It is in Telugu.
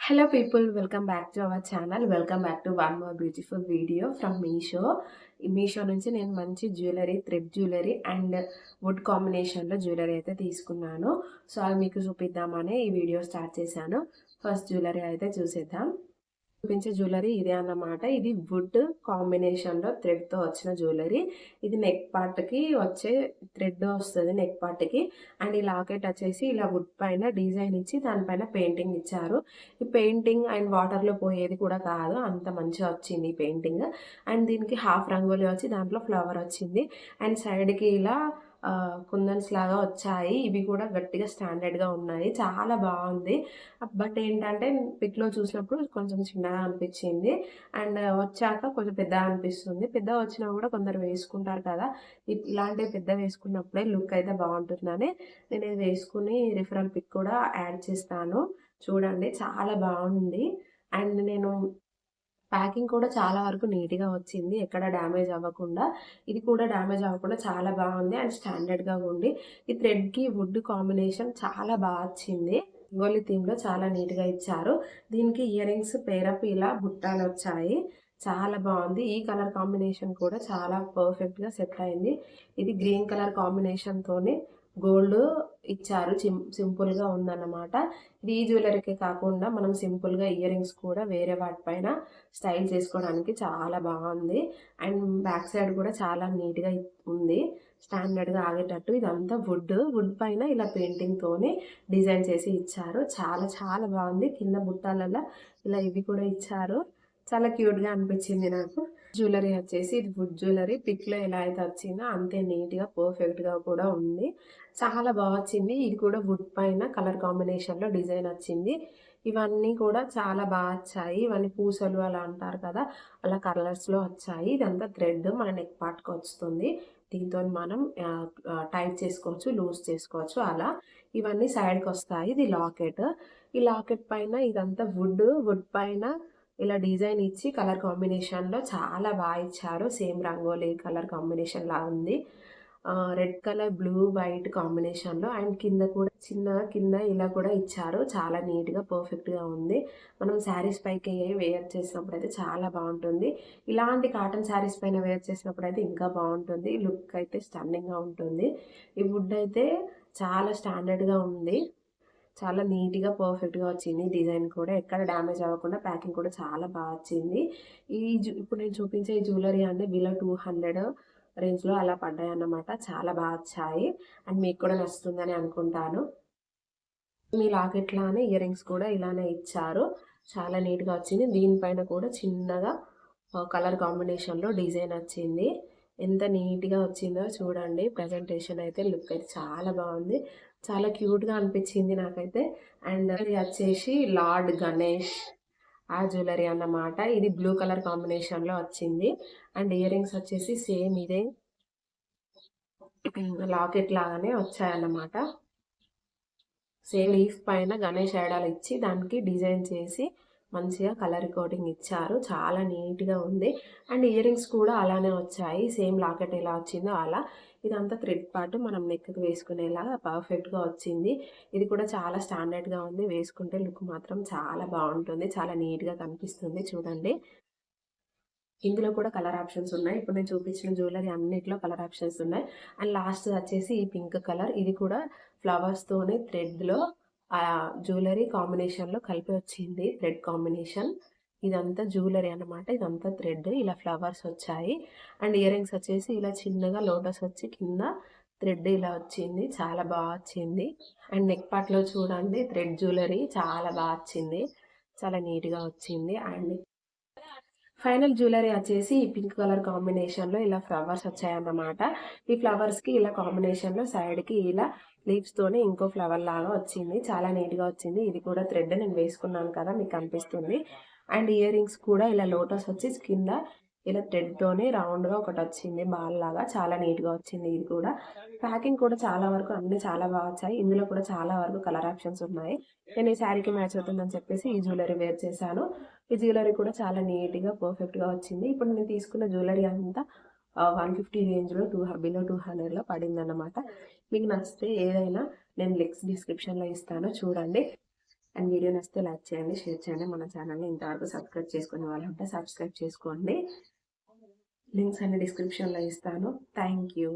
Hello people, welcome back to our channel. Welcome back to one more beautiful video from Meesho. ఈ మీషో నుంచి నేను మంచి jewellery, thread jewellery and wood కాంబినేషన్లో జ్యువెలరీ అయితే తీసుకున్నాను. సో అది మీకు చూపిద్దామని ఈ వీడియో స్టార్ట్ చేశాను. ఫస్ట్ జ్యువెలరీ అయితే చూసేద్దాం. చూపించే జ్యువెలరీ ఇదే అన్నమాట. ఇది వుడ్ కాంబినేషన్లో థ్రెడ్తో వచ్చిన జ్యువెలరీ. ఇది నెక్ పార్ట్కి వచ్చే థ్రెడ్ వస్తుంది నెక్ పార్ట్కి. అండ్ ఈ లాకెట్ వచ్చేసి ఇలా వుడ్ పైన డిజైన్ ఇచ్చి దానిపైన పెయింటింగ్ ఇచ్చారు. ఈ పెయింటింగ్ అండ్ వాటర్లో పోయేది కూడా కాదు, అంత మంచిగా వచ్చింది ఈ పెయింటింగ్. అండ్ దీనికి హాఫ్ రంగోలీ వచ్చి దాంట్లో ఫ్లవర్ వచ్చింది. అండ్ సైడ్కి ఇలా కుందన్స్ లాగా వచ్చాయి. ఇవి కూడా గట్టిగా స్టాండర్డ్గా ఉన్నాయి, చాలా బాగుంది. బట్ ఏంటంటే పిక్లో చూసినప్పుడు కొంచెం చిన్నగా అనిపించింది. అండ్ వచ్చాక కొంచెం పెద్దగా అనిపిస్తుంది. పెద్ద వచ్చినా కూడా కొందరు వేసుకుంటారు కదా, ఇలాంటివి పెద్ద వేసుకున్నప్పుడే లుక్ అయితే బాగుంటుందని నేను ఇది వేసుకుని రిఫరల్ పిక్ కూడా యాడ్ చేస్తాను. చూడండి, చాలా బాగుంది. అండ్ నేను ప్యాకింగ్ కూడా చాలా వరకు నీట్గా వచ్చింది, ఎక్కడ డ్యామేజ్ అవ్వకుండా. ఇది కూడా డ్యామేజ్ అవ్వకుండా చాలా బాగుంది అండ్ స్టాండర్డ్గా ఉండి. ఈ థ్రెడ్కి వుడ్ కాంబినేషన్ చాలా బాగా వచ్చింది. రంగోలీ థీమ్లో చాలా నీట్గా ఇచ్చారు. దీనికి ఇయర్ రింగ్స్ పేరప్ ఇలా బుట్టాలు వచ్చాయి, చాలా బాగుంది. ఈ కలర్ కాంబినేషన్ కూడా చాలా పర్ఫెక్ట్గా సెట్ అయింది. ఇది గ్రీన్ కలర్ కాంబినేషన్తోనే గోల్డ్ ఇచ్చారు, సింపుల్గా ఉందన్నమాట. ఇది ఈ జ్యువెలరీకే కాకుండా మనం సింపుల్గా ఇయర్ రింగ్స్ కూడా వేరే వాటిపైన స్టైల్ చేసుకోవడానికి చాలా బాగుంది. అండ్ బ్యాక్ సైడ్ కూడా చాలా నీట్గా ఉంది, స్టాండర్డ్గా ఆగేటట్టు. ఇదంతా వుడ్ పైన ఇలా పెయింటింగ్తోనే డిజైన్ చేసి ఇచ్చారు, చాలా చాలా బాగుంది. కింద బుట్టాలలో ఇలా ఇవి కూడా ఇచ్చారు, చాలా క్యూట్గా అనిపించింది నాకు. జ్యువెలరీ వచ్చేసి ఇది వుడ్ జ్యువెలరీ. పిక్లో ఎలా అయితే వచ్చిందో అంతే నీట్గా పర్ఫెక్ట్గా కూడా ఉంది, చాలా బాగా వచ్చింది. ఇది కూడా వుడ్ పైన కలర్ కాంబినేషన్లో డిజైన్ వచ్చింది. ఇవన్నీ కూడా చాలా బాగా వచ్చాయి. ఇవన్నీ పూసలు అలా అంటారు కదా, అలా కలర్స్లో వచ్చాయి. ఇదంతా థ్రెడ్ మన నెక్ పార్ట్కి వస్తుంది. దీంతో మనం టైట్ చేసుకోవచ్చు, లూజ్ చేసుకోవచ్చు అలా. ఇవన్నీ సైడ్కి వస్తాయి. ఇది లాకెట్. ఈ లాకెట్ పైన ఇదంతా వుడ్ పైన ఇలా డిజైన్ ఇచ్చి కలర్ కాంబినేషన్లో చాలా బాగా ఇచ్చారు. సేమ్ రంగోలీ కలర్ కాంబినేషన్ లా ఉంది. రెడ్ కలర్, బ్లూ, వైట్ కాంబినేషన్లో. అండ్ కింద కూడా కింద ఇలా కూడా ఇచ్చారు, చాలా నీట్గా పర్ఫెక్ట్గా ఉంది. మనం శారీస్ పైకి వేర్ చేసినప్పుడు అయితే చాలా బాగుంటుంది. ఇలాంటి కాటన్ శారీస్ పైన వేర్ చేసినప్పుడు అయితే ఇంకా బాగుంటుంది, లుక్ అయితే స్టన్నింగ్గా ఉంటుంది. ఈ వుడ్ అయితే చాలా స్టాండర్డ్గా ఉంది, చాలా నీట్గా పర్ఫెక్ట్గా వచ్చింది. డిజైన్ కూడా ఎక్కడ డ్యామేజ్ అవ్వకుండా ప్యాకింగ్ కూడా చాలా బాగా వచ్చింది. ఇప్పుడు నేను చూపించే ఈ జ్యువెలరీ అంటే బిలో 200 రేంజ్లో అలా పడ్డాయి అన్నమాట, చాలా బాగా వచ్చాయి. అండ్ మీకు కూడా నచ్చుతుందని అనుకుంటాను. మీ లాకెట్లానే ఇయర్ రింగ్స్ కూడా ఇలానే ఇచ్చారు, చాలా నీట్గా వచ్చింది. దీనిపైన కూడా చిన్నగా కలర్ కాంబినేషన్లో డిజైన్ వచ్చింది. ఎంత నీట్గా వచ్చిందో చూడండి. ప్రజెంటేషన్ అయితే లుక్ అయితే చాలా బాగుంది, చాలా క్యూట్గా అనిపించింది నాకైతే. అండ్ ఇది వచ్చేసి లార్డ్ గణేష్ ఆ జ్యువెలరీ అన్నమాట. ఇది బ్లూ కలర్ కాంబినేషన్లో వచ్చింది. అండ్ ఇయర్ రింగ్స్ వచ్చేసి సేమ్ ఇదే లాకెట్ లాగానే వచ్చాయన్నమాట. సేమ్ లీఫ్ పైన గణేష్ ఐడాల్ ఇచ్చి దానికి డిజైన్ చేసి మంచిగా కలర్ కోటింగ్ ఇచ్చారు, చాలా నీట్గా ఉంది. అండ్ ఇయర్ రింగ్స్ కూడా అలానే వచ్చాయి, సేమ్ లాకెట్ ఎలా వచ్చిందో అలా. ఇదంతా థ్రెడ్ పార్ట్ మనం నెక్కి వేసుకునేలాగా పర్ఫెక్ట్గా వచ్చింది. ఇది కూడా చాలా స్టాండర్డ్గా ఉంది, వేసుకుంటే లుక్ మాత్రం చాలా బాగుంటుంది, చాలా నీట్గా కనిపిస్తుంది. చూడండి, ఇందులో కూడా కలర్ ఆప్షన్స్ ఉన్నాయి. ఇప్పుడు నేను చూపించిన జ్యువెలరీ అన్నిట్లో కలర్ ఆప్షన్స్ ఉన్నాయి. అండ్ లాస్ట్ వచ్చేసి ఈ పింక్ కలర్, ఇది కూడా ఫ్లవర్స్తోనే థ్రెడ్లో జ్యువెలరీ కాంబినేషన్లో కలిపి వచ్చింది, థ్రెడ్ కాంబినేషన్. ఇదంతా జ్యువెలరీ అనమాట, ఇదంతా థ్రెడ్, ఇలా ఫ్లవర్స్ వచ్చాయి. అండ్ ఇయర్ రింగ్స్ వచ్చేసి ఇలా చిన్నగా లోటస్ వచ్చి కింద థ్రెడ్ ఇలా వచ్చింది, చాలా బాగా వచ్చింది. అండ్ నెక్ పార్ట్లో చూడండి థ్రెడ్ జ్యువెలరీ చాలా బాగా వచ్చింది, చాలా నీట్గా వచ్చింది. అండ్ ఫైనల్ జ్యువెలరీ వచ్చేసి ఈ పింక్ కలర్ కాంబినేషన్లో ఇలా ఫ్లవర్స్ వచ్చాయన్నమాట. ఈ ఫ్లవర్స్కి ఇలా కాంబినేషన్లో సైడ్కి ఇలా లీవ్స్తోనే ఇంకో ఫ్లవర్ లాగా వచ్చింది, చాలా నీట్గా వచ్చింది. ఇది కూడా థ్రెడ్ నేను వేసుకున్నాను కదా, మీకు కనిపిస్తుంది. అండ్ ఇయర్ రింగ్స్ కూడా ఇలా లోటస్ వచ్చి కింద ఇలా థ్రెడ్తోనే రౌండ్గా ఒకటి వచ్చింది, బాల్ లాగా, చాలా నీట్గా వచ్చింది. ఇది కూడా ప్యాకింగ్ కూడా చాలా వరకు అన్ని చాలా బాగా వచ్చాయి. ఇందులో కూడా చాలా వరకు కలర్ ఆప్షన్స్ ఉన్నాయి. నేను ఈ శారీకి మ్యాచ్ అవుతుందని చెప్పేసి ఈ జ్యువెలరీ వేర్ చేశాను. ఈ జ్యువెలరీ కూడా చాలా నీట్గా పర్ఫెక్ట్గా వచ్చింది. ఇప్పుడు నేను తీసుకున్న జ్యువెలరీ అంతా 150 రేంజ్లో బిలో 200లో పడింది అన్నమాట. మీకు నచ్చితే ఏదైనా నేను లింక్స్ డిస్క్రిప్షన్లో ఇస్తాను, చూడండి. అండ్ వీడియో నచ్చితే లైక్ చేయండి, షేర్ చేయండి. మన ఛానల్ని ఇంతవరకు సబ్స్క్రైబ్ చేసుకునే వాళ్ళు ఉంటే సబ్స్క్రైబ్ చేసుకోండి. లింక్స్ అన్ని డిస్క్రిప్షన్లో ఇస్తాను. Thank you.